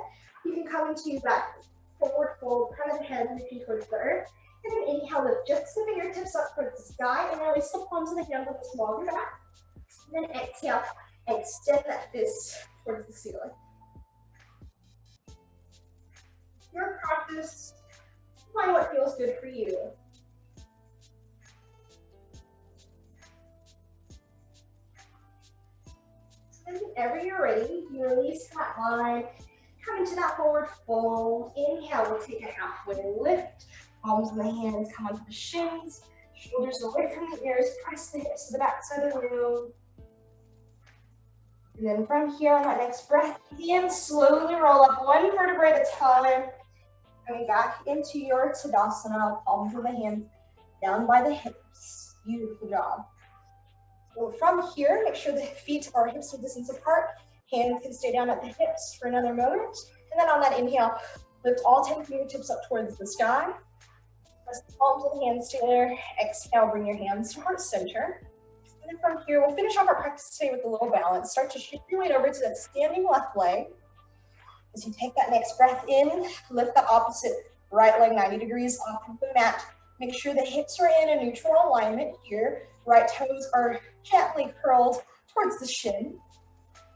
you can come into that forward fold, crown of the head lifting towards the earth. And then inhale, lift just the fingertips up towards the sky, and release the palms of the hands on the small of your back. And then exhale, extend that fist towards the ceiling. Your practice, find what feels good for you. And whenever you're ready, you release that line, come into that forward fold. Inhale, we'll take a halfway lift. Palms of the hands come onto the shins, shoulders away from the ears, press the hips to the back side of the room. And then from here, on that next breath, hands slowly roll up one vertebrae at a time. Coming back into your Tadasana, palms of the hands down by the hips. Beautiful job. So from here, make sure the feet are hips width distance apart. Hands can stay down at the hips for another moment. And then on that inhale, lift all 10 fingertips up towards the sky. Press the palms of the hands together. Exhale, bring your hands to heart center. And then from here, we'll finish off our practice today with a little balance. Start to shift your weight over to that standing left leg. As you take that next breath in, lift the opposite right leg 90 degrees off of the mat. Make sure the hips are in a neutral alignment here. Right toes are gently curled towards the shin.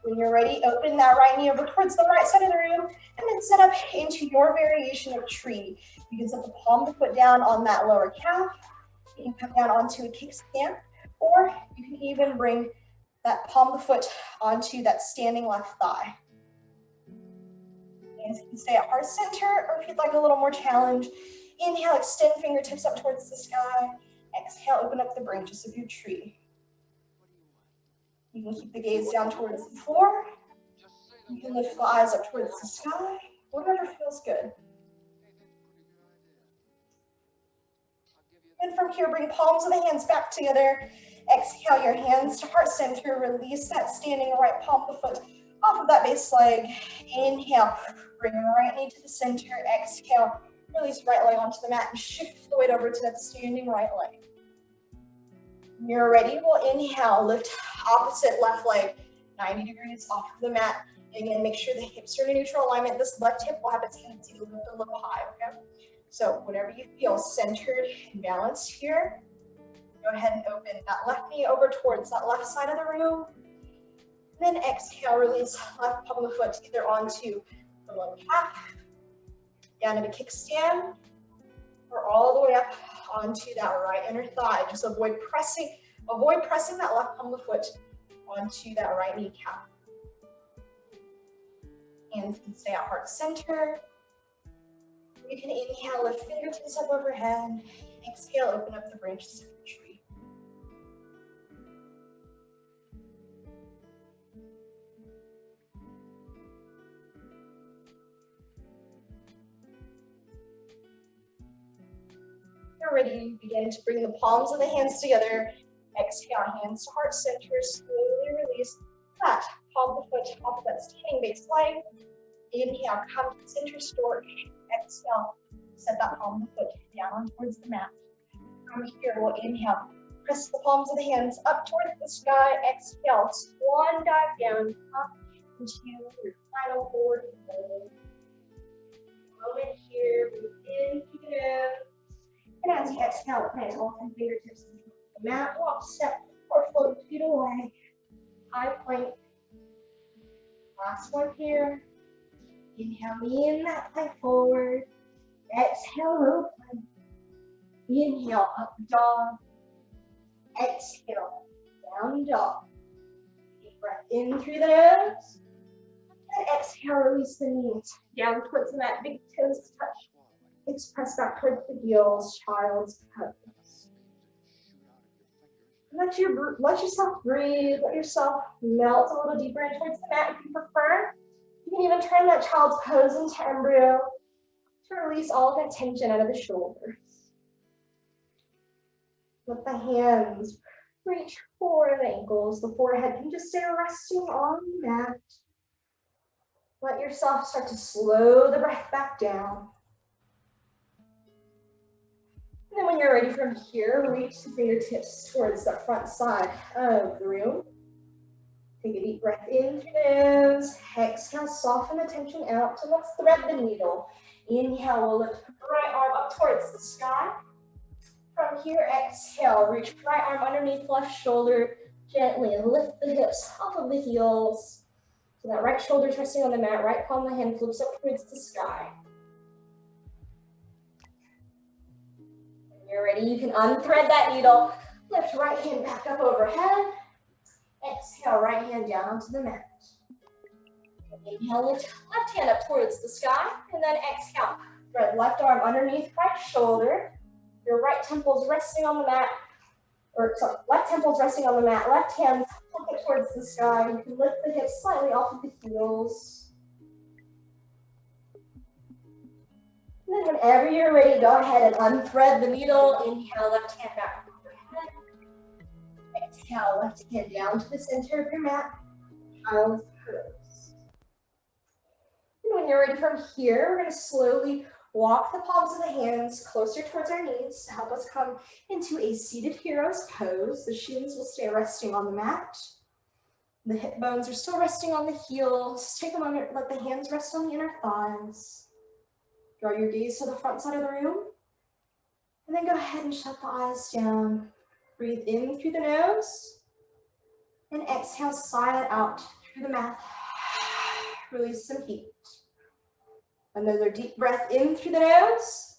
When you're ready, open that right knee over towards the right side of the room and then set up into your variation of tree. You can set the palm of the foot down on that lower calf. You can come down onto a kickstand, or you can even bring that palm of the foot onto that standing left thigh. Hands can stay at heart center, or if you'd like a little more challenge, inhale, extend fingertips up towards the sky. Exhale, open up the branches of your tree. You can keep the gaze down towards the floor. You can lift the eyes up towards the sky, whatever feels good. And from here, bring palms of the hands back together. Exhale your hands to heart center. Release that standing right palm of the foot off of that base leg. Inhale, bring right knee to the center. Exhale, release right leg onto the mat and shift the weight over to that standing right leg. When you're ready, we'll inhale, lift opposite left leg 90 degrees off of the mat. Again, make sure the hips are in a neutral alignment. This left hip will have a tendency to lift a little high, okay? So whenever you feel centered and balanced here, go ahead and open that left knee over towards that left side of the room. Then exhale, release left palm of the foot either onto the lower calf, down into kickstand, or all the way up onto that right inner thigh. Just avoid pressing that left palm of the foot onto that right kneecap. Hands can stay at heart center. You can inhale, lift fingertips up overhead. Exhale, open up the branches of the tree. You're ready, begin to bring the palms of the hands together. Exhale, hands to heart center. Slowly release that palm of the foot off that standing base leg. Inhale, come to center stork. Exhale, set that palm of the foot down towards the mat. From here, we'll inhale. Press the palms of the hands up towards the sky. Exhale, swan dive down, up into your final forward fold. Moment here, breathe in, keep it in. And as you exhale, plant all 10 fingertips into the mat. Walk, step, or float feet away. High plank. Last one here. Inhale, lean that plank forward. Exhale, low plank. Inhale, up dog. Exhale, down dog. Deep breath in through the nose. And exhale, release the knees down towards the mat. Big toes touch. Hips press back towards the heels, child's pose. Let yourself breathe, let yourself melt a little deeper in towards the mat if you prefer. You can even turn that child's pose into embryo to release all of that tension out of the shoulders. Let the hands reach for the ankles. The forehead can just stay resting on the mat. Let yourself start to slow the breath back down. And then when you're ready from here, reach the fingertips towards the front side of the room. Take a deep breath in through the nose. Exhale, soften the tension out. So let's thread the needle. Inhale, we'll lift the right arm up towards the sky. From here, exhale, reach right arm underneath left shoulder. Gently lift the hips off of the heels. So that right shoulder's resting on the mat, right palm of the hand flips up towards the sky. When you're ready, you can unthread that needle. Lift right hand back up overhead. Exhale, right hand down onto the mat. Inhale, lift left hand up towards the sky. And then exhale, thread left arm underneath right shoulder. Your right temple's resting on the mat. Left temple's resting on the mat. Left hand flip it towards the sky. You can lift the hips slightly off of the heels. And then whenever you're ready, go ahead and unthread the needle. Inhale, left hand back overhead. Exhale, left hand down to the center of your mat. Child's pose. And when you're ready from here, we're going to slowly walk the palms of the hands closer towards our knees to help us come into a seated hero's pose. The shins will stay resting on the mat. The hip bones are still resting on the heels. Take a moment, let the hands rest on the inner thighs. Draw your gaze to the front side of the room. And then go ahead and shut the eyes down. Breathe in through the nose. And exhale, sigh it out through the mouth. Release some heat. Another deep breath in through the nose.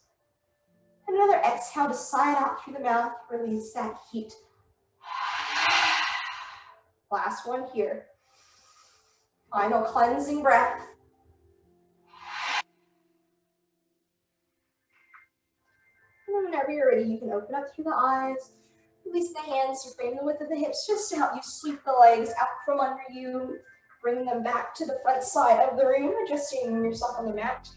Another exhale to sigh it out through the mouth. Release that heat. Last one here. Final cleansing breath. And then whenever you're ready, you can open up through the eyes. Release the hands to frame the width of the hips just to help you sweep the legs out from under you. Bring them back to the front side of the room, adjusting yourself on the mat.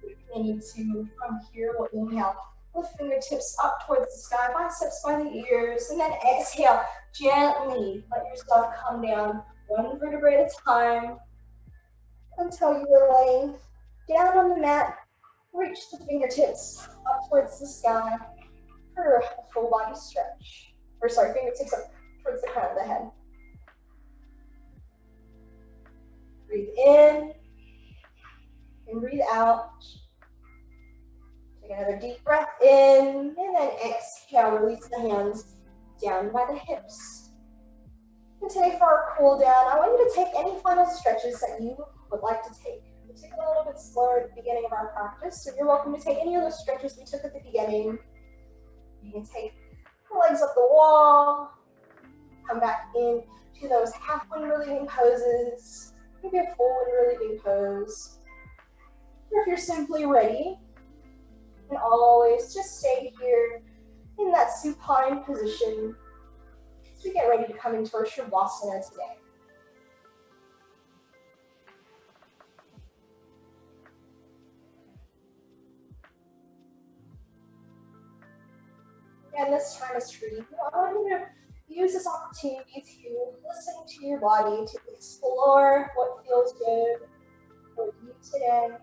Continue to, from here, we'll inhale. Lift fingertips up towards the sky, biceps by the ears, and then exhale. Gently let yourself come down one vertebrae at a time until you are laying down on the mat. Reach the fingertips up towards the sky for a full body stretch. Fingertips up towards the crown of the head. Breathe in and breathe out. Take another deep breath in and then exhale. Release the hands down by the hips. And today for our cool down, I want you to take any final stretches that you would like to take. We took it a little bit slower at the beginning of our practice, so you're welcome to take any of those stretches we took at the beginning. You can take the legs up the wall, come back in to those half wind relieving poses, maybe a full wind relieving pose. Or if you're simply ready, and always just stay here in that supine position as we get ready to come into our Shavasana today. Again, this time is for you. I want you to use this opportunity to listen to your body, to explore what feels good for you today.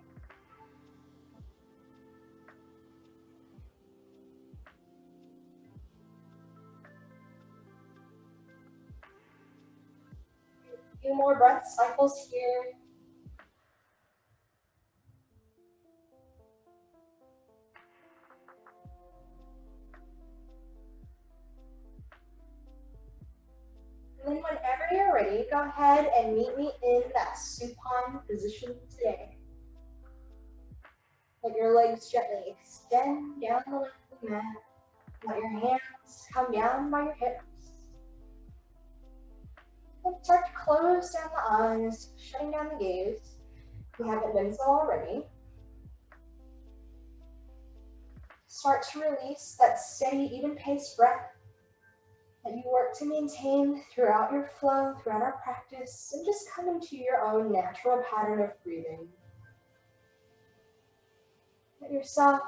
A few more breath cycles here. And then whenever you're ready, go ahead and meet me in that supine position today. Let your legs gently extend down the length of the mat. Let your hands come down by your hips. And start to close down the eyes, shutting down the gaze. If you haven't done so already. start to release that steady, even paced breath that you work to maintain throughout your flow, throughout our practice, and just come into your own natural pattern of breathing. Let yourself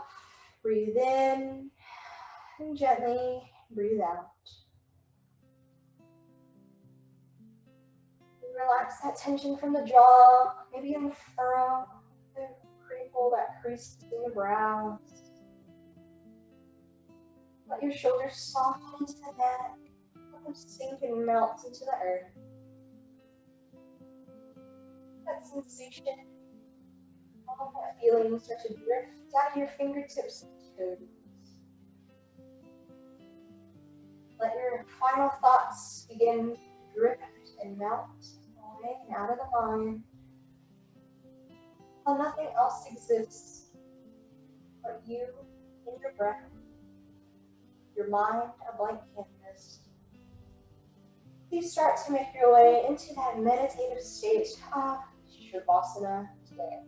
breathe in and gently breathe out. Relax that tension from the jaw, maybe in the furrow, the crinkle, that crease between the brows. Let your shoulders soften into the neck. Let them sink and melt into the earth. That sensation, all that feeling start to drift down to your fingertips and toes. Let your final thoughts begin to drift and melt away and out of the mind. While nothing else exists but you and your breath, your mind a blank canvas. Please start to make your way into that meditative state of Shavasana today.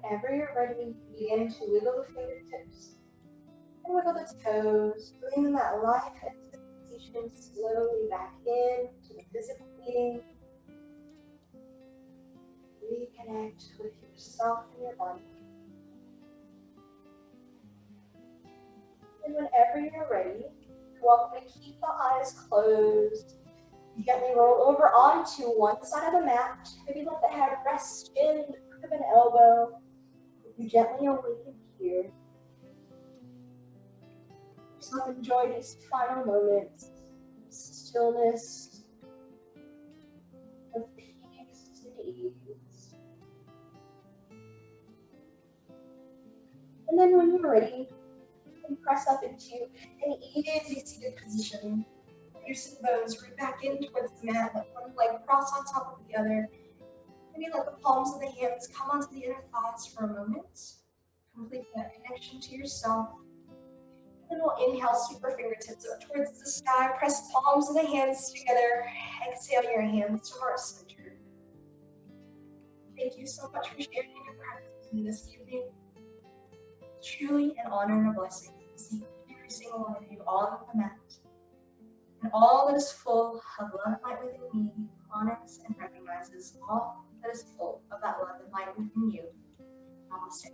Whenever you're ready, begin to wiggle the fingertips and wiggle the toes, bringing that life and sensation slowly back in to the physical being. Reconnect with yourself and your body. And whenever you're ready, you're welcome to keep the eyes closed. You gently roll over onto one side of the mat. Maybe let the head rest in the crook of an elbow. You gently awaken here. So enjoy these final moments of stillness, of peace and ease. And then when you're ready, you can press up into an easy seated position. Let your sit bones root back in towards the mat, let one leg cross on top of the other. Maybe let the palms of the hands come onto the inner thighs for a moment, completing that connection to yourself. And we'll inhale, sweep our fingertips up towards the sky, press palms of the hands together, exhale your hands to heart center. Thank you so much for sharing your practice with me this evening. Truly an honor and a blessing to see every single one of you on the mat. And all that is full of love and light within me honors and recognizes all that is full of that love and light within you. Namaste.